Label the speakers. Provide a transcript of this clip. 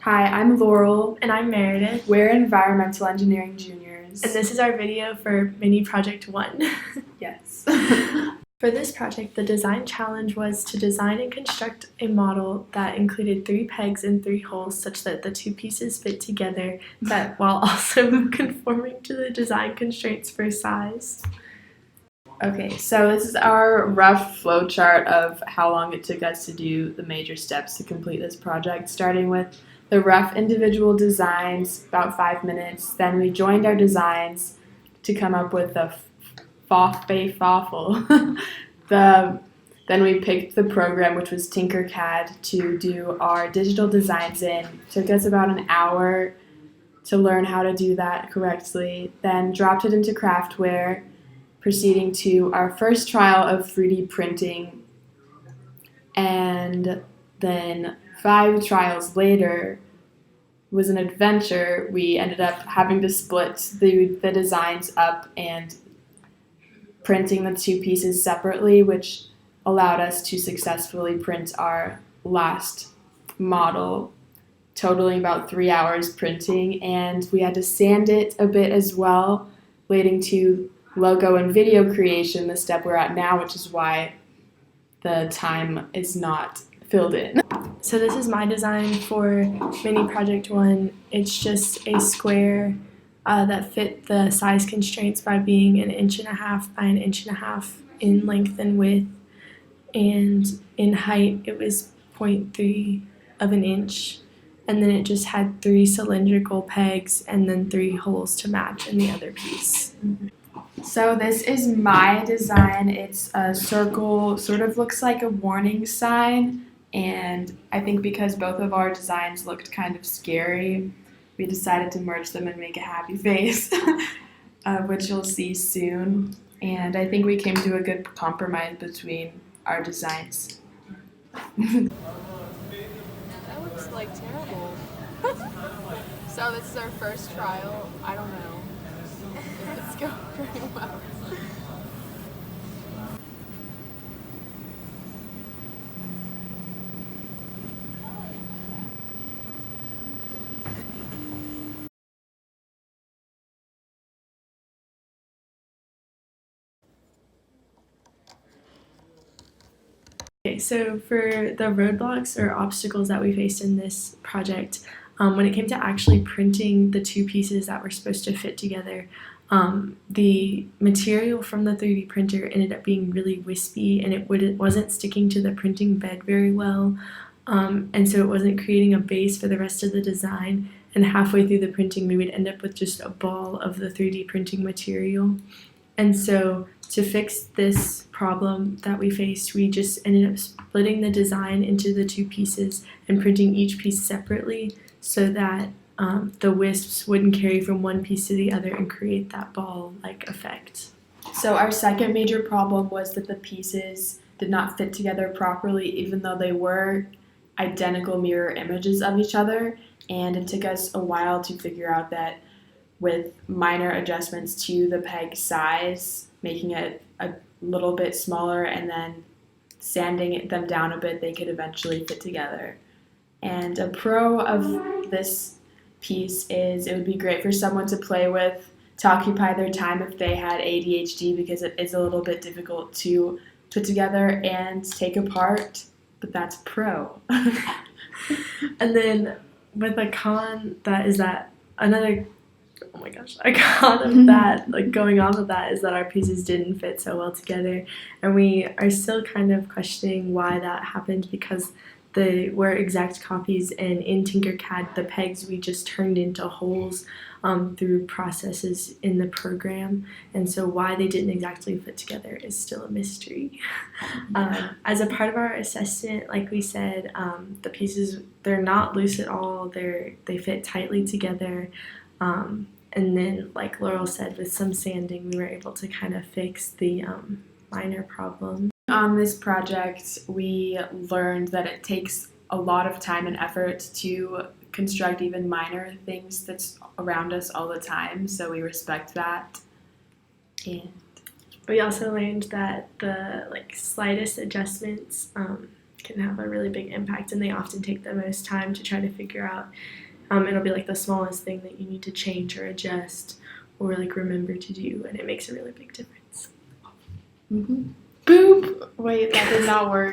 Speaker 1: Hi, I'm Laurel.
Speaker 2: And I'm Meredith.
Speaker 1: We're environmental engineering juniors.
Speaker 2: And this is our video for Mini Project1.
Speaker 1: Yes.
Speaker 2: For this project, the design challenge was to design and construct a model that included 3 pegs and 3 holes such that the 2 pieces fit together while also conforming to the design constraints for size.
Speaker 1: Okay, so this is our rough flow chart of how long it took us to do the major steps to complete this project, starting with the rough individual designs, about 5 minutes. Then we joined our designs to come up with the Foffle. Then we picked the program, which was Tinkercad, to do our digital designs in. It took us about an hour to learn how to do that correctly. Then dropped it into Craftware, proceeding to our first trial of 3D printing. And then 5 trials later was an adventure. We ended up having to split the designs up and printing the 2 pieces separately, which allowed us to successfully print our last model, totaling about 3 hours printing. And we had to sand it a bit as well, leading to logo and video creation, the step we're at now, which is why the time is not filled in.
Speaker 2: So this is my design for Mini Project1. It's just a square that fit the size constraints by being 1.5 inches by 1.5 inches in length and width, and in height it was 0.3 of an inch, and then it just had 3 cylindrical pegs and then 3 holes to match in the other piece.
Speaker 1: So this is my design. It's a circle, sort of looks like a warning sign, and I think because both of our designs looked kind of scary, we decided to merge them and make a happy face, which you'll see soon. And I think we came to a good compromise between our designs.
Speaker 3: That looks like terrible. So this is our first trial. I don't know if it's going very well.
Speaker 2: Okay, so for the roadblocks or obstacles that we faced in this project, when it came to actually printing the 2 pieces that were supposed to fit together, the material from the 3D printer ended up being really wispy, and it wasn't sticking to the printing bed very well, and so it wasn't creating a base for the rest of the design, and halfway through the printing we would end up with just a ball of the 3D printing material. And so to fix this problem that we faced, we just ended up splitting the design into the 2 pieces and printing each piece separately so that the wisps wouldn't carry from one piece to the other and create that ball-like effect.
Speaker 1: So our second major problem was that the pieces did not fit together properly, even though they were identical mirror images of each other, and it took us a while to figure out that with minor adjustments to the peg size, making it a little bit smaller and then sanding them down a bit, they could eventually fit together. And a pro of this piece is it would be great for someone to play with, to occupy their time if they had ADHD, because it is a little bit difficult to put together and take apart, but that's pro.
Speaker 2: And then with a con, a con of that, like going off of that, is that our pieces didn't fit so well together, and we are still kind of questioning why that happened, because they were exact copies, and in Tinkercad the pegs we just turned into holes through processes in the program, and so why they didn't exactly fit together is still a mystery. As a part of our assessment, like we said, the pieces, they're not loose at all, they fit tightly together, and then like Laurel said, with some sanding we were able to kind of fix the minor problem.
Speaker 1: On this project, we learned that it takes a lot of time and effort to construct even minor things that's around us all the time, so we respect that. And
Speaker 2: we also learned that the slightest adjustments can have a really big impact, and they often take the most time to try to figure out. It'll be like the smallest thing that you need to change or adjust or like remember to do, and it makes a really big difference.
Speaker 1: Boop! Wait, that did not work.